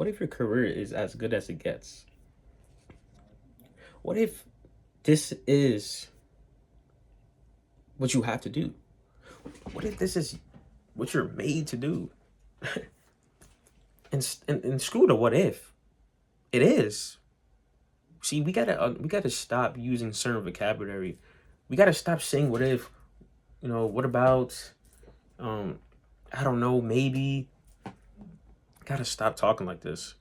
What if your career is as good as it gets? What if this is what you have to do? What if this is what you're made to do? And screw the what if. It is. See, we gotta stop using certain vocabulary. We gotta stop saying what if. What about? Um, I don't know. Maybe. Gotta stop talking like this.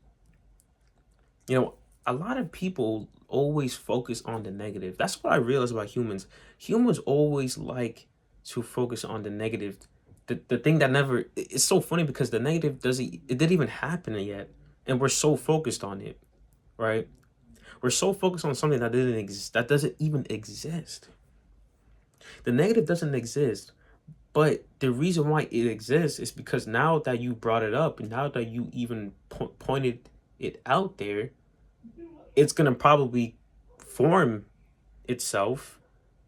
You know, a lot of people always focus on the negative. That's what I realize about humans. Humans always like to focus on the negative. The thing that never it's so funny because the negative doesn't it didn't even happen yet. And we're so focused on it, right? We're so focused on something that didn't exist that doesn't even exist. The negative doesn't exist. But the reason why it exists is because now that you brought it up and now that you even pointed it out there, it's gonna probably form itself,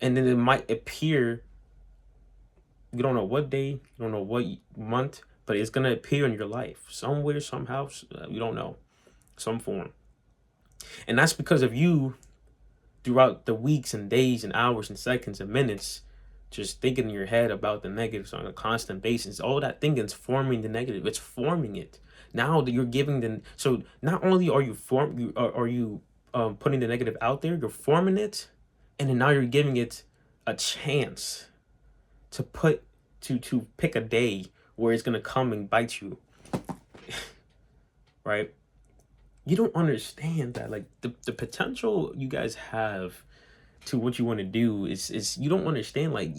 and then it might appear. You don't know what day, you don't know what month, but it's gonna appear in your life somewhere, somehow. You don't know, some form, and that's because of you throughout the weeks and days and hours and seconds and minutes, just thinking in your head about the negatives on a constant basis. All that thinking is forming the negative. It's forming it. Now that you're giving the so not only are you putting the negative out there, you're forming it, and then now you're giving it a chance to pick a day where it's gonna come and bite you, right? You don't understand that like the potential you guys have to what you want to do is you don't understand like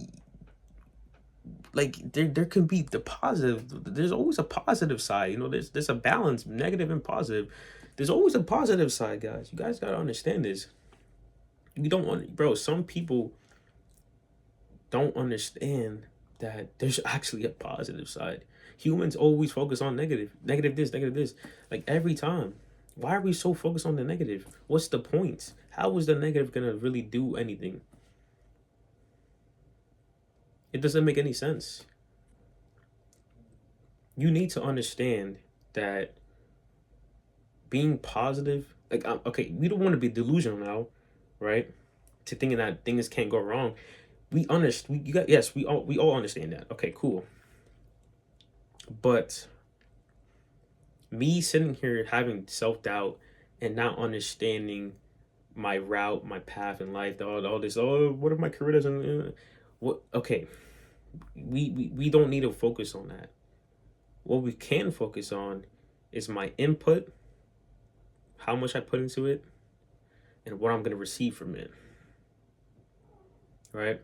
there can be the positive. There's always a positive side. There's a balance, negative and positive. There's always a positive side, guys. You guys gotta understand this. You don't want, bro. Some people don't understand that there's actually a positive side. Humans always focus on negative, negative this, negative this, like every time. Why are we so focused on the negative? What's the point? How is the negative gonna really do anything? It doesn't make any sense. You need to understand that being positive, like, okay, we don't want to be delusional now, right? To thinking that things can't go wrong. We understand. You got yes. We all understand that. Okay, cool. But me sitting here having self doubt and not understanding my route, my path in life, all this. Oh, what if my career doesn't? What? Okay, we don't need to focus on that. What we can focus on is my input, how much I put into it, and what I'm gonna receive from it. Right?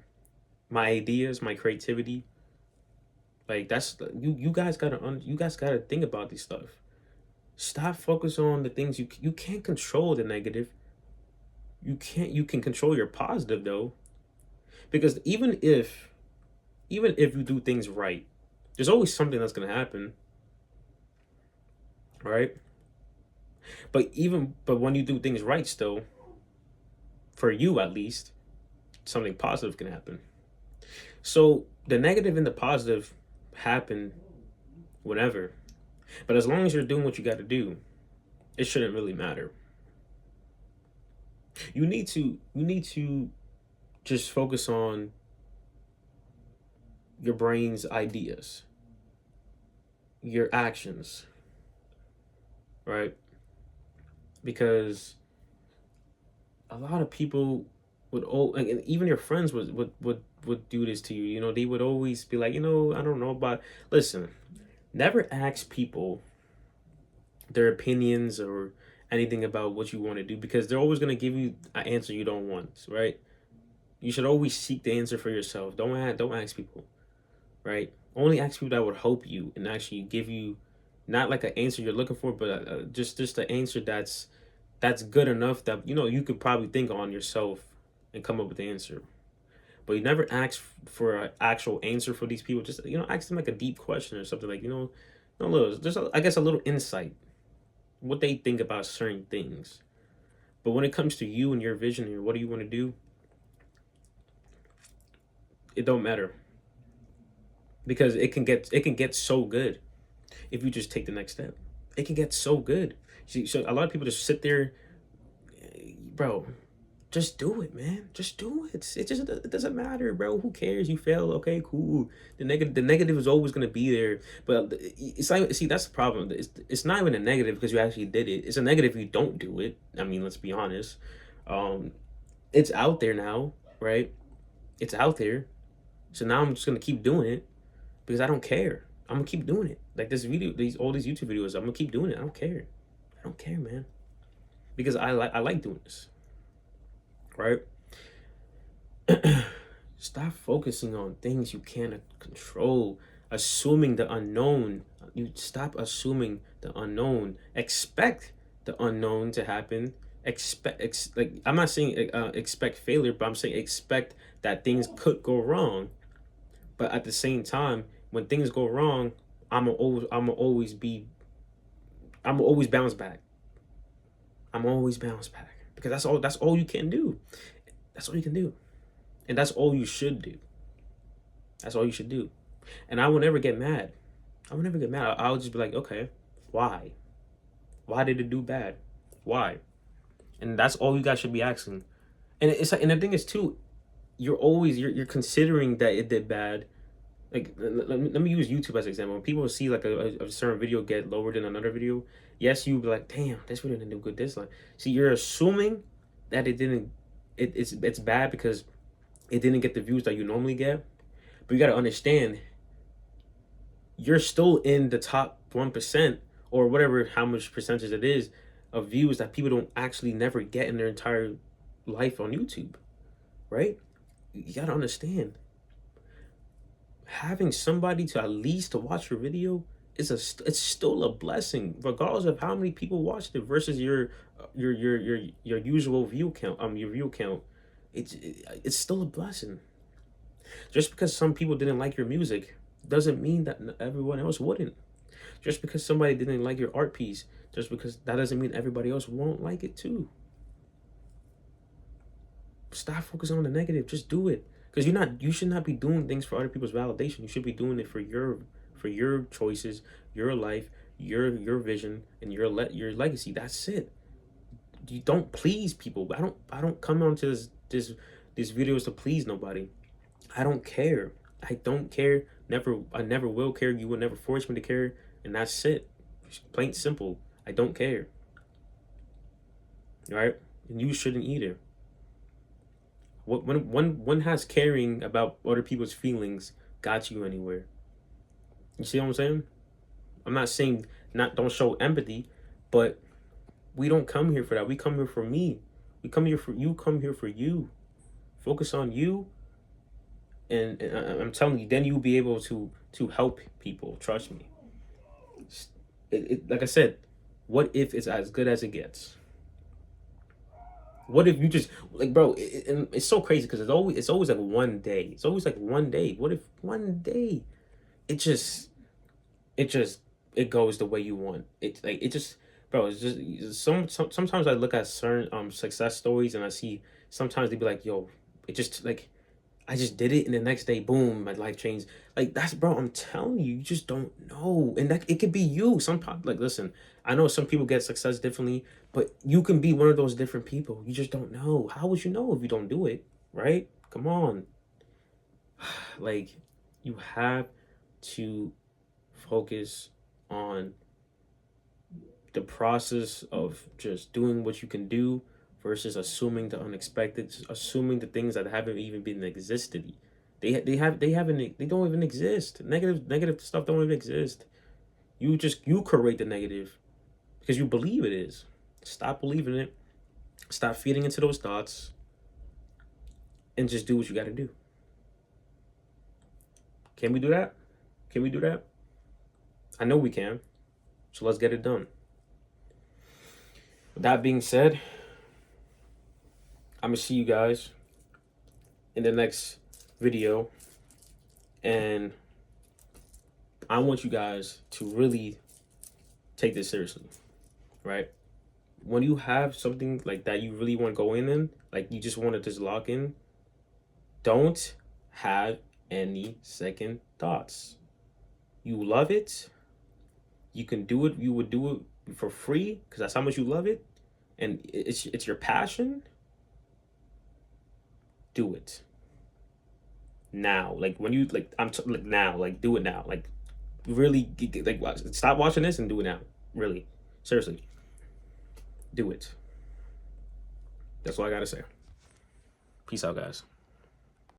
My ideas, my creativity. Like that's you guys gotta think about these stuff. Stop focusing on the things you can't control the negative. You can control your positive though, because even if you do things right, there's always something that's gonna happen, right? But when you do things right, still, for you at least, something positive can happen. So the negative and the positive happen whenever. But as long as you're doing what you got to do, it shouldn't really matter. You need to just focus on your brain's ideas, your actions, right? Because a lot of people and even your friends would do this to you. They would always be like, I don't know about. Listen, never ask people their opinions or anything about what you want to do because they're always going to give you an answer you don't want, right? You should always seek the answer for yourself. Don't ask people, right? Only ask people that would help you and actually give you not like an answer you're looking for, but just an answer that's good enough that you could probably think on yourself and come up with the answer. But you never ask for an actual answer for these people. Just ask them like a deep question or something like a little. There's I guess a little insight what they think about certain things. But when it comes to you and your vision and what do you want to do, it don't matter because it can get so good if you just take the next step. It can get so good. See, so a lot of people just sit there, bro. Just do it, man. Just do it. It doesn't matter, bro. Who cares? You fail. Okay, cool. The negative is always gonna be there. But it's like, see, that's the problem. It's not even a negative because you actually did it. It's a negative if you don't do it. I mean, let's be honest. Um, it's out there now, right? It's out there. So now I'm just gonna keep doing it because I don't care. I'm gonna keep doing it. Like this video, all these YouTube videos, I'm gonna keep doing it. I don't care. I don't care, man. Because I like doing this, right? Stop focusing on things you can't control, assuming the unknown. You stop assuming the unknown. Expect the unknown to happen. Like I'm not saying expect failure, but I'm saying expect that things could go wrong. But at the same time, when things go wrong, I'm always bounce back. I'm always bounce back because that's all you can do. That's all you can do, and that's all you should do. That's all you should do. And I will never get mad. I will never get mad. I'll just be like, okay, why? Why did it do bad? Why? And that's all you guys should be asking. And it's like, and the thing is too, you're considering that it did bad. Like let me use YouTube as an example. When people see like a certain video get lower than another video, yes, you be like, damn, this video didn't do good. This like, see, you're assuming that it didn't. It's bad because it didn't get the views that you normally get. But you got to understand, you're still in the top 1% or whatever, how much percentage it is of views that people don't actually never get in their entire life on YouTube, right? You got to understand, having somebody to at least to watch your video it's still a blessing regardless of how many people watched it versus your usual view count, your view count. It's still a blessing. Just because some people didn't like your music doesn't mean that everyone else wouldn't. Just because somebody didn't like your art piece, just because that doesn't mean everybody else won't like it too. Stop focusing on the negative. Just do it. Because you should not be doing things for other people's validation. You should be doing it for your choices, your life, your vision, and your legacy. That's it. You don't please people. I don't come onto these videos to please nobody. I don't care. I don't care. I never will care. You will never force me to care, and that's it. Plain simple. I don't care. All right, and you shouldn't either. When has caring about other people's feelings got you anywhere? You see what I'm saying? I'm not saying not don't show empathy, but we don't come here for that. We come here for me. We come here for you. Come here for you. Focus on you, and I'm telling you, then you'll be able to help people. Trust me. Like I said, what if it's as good as it gets? What if you just like, bro? And it's so crazy because it's always like one day. It's always like one day. What if one day it just it just it goes the way you want? It's like it just, bro. It's just sometimes I look at certain success stories and I see sometimes they be like, yo, it just like I just did it and the next day, boom, my life changed. Like that's, bro. I'm telling you, you just don't know, and that it could be you. Like listen, I know some people get success differently, but you can be one of those different people. You just don't know. How would you know if you don't do it? Right? Come on. Like you have to focus on the process of just doing what you can do versus assuming the unexpected, assuming the things that haven't even been existed. They don't even exist. Negative stuff don't even exist. You create the negative because you believe it is. Stop believing it. Stop feeding into those thoughts and just do what you got to do. Can we do that? Can we do that? I know we can. So let's get it done. With that being said, I'm going to see you guys in the next video. And I want you guys to really take this seriously, right? When you have something like that you really want to go in, like you just want to just lock in, don't have any second thoughts. You love it, you can do it, you would do it for free because that's how much you love it, and it's your passion, do it now. Like when you like, like now, like do it now. Like really, like stop watching this and do it now. Really, seriously, do it. That's all I gotta say. Peace out, guys.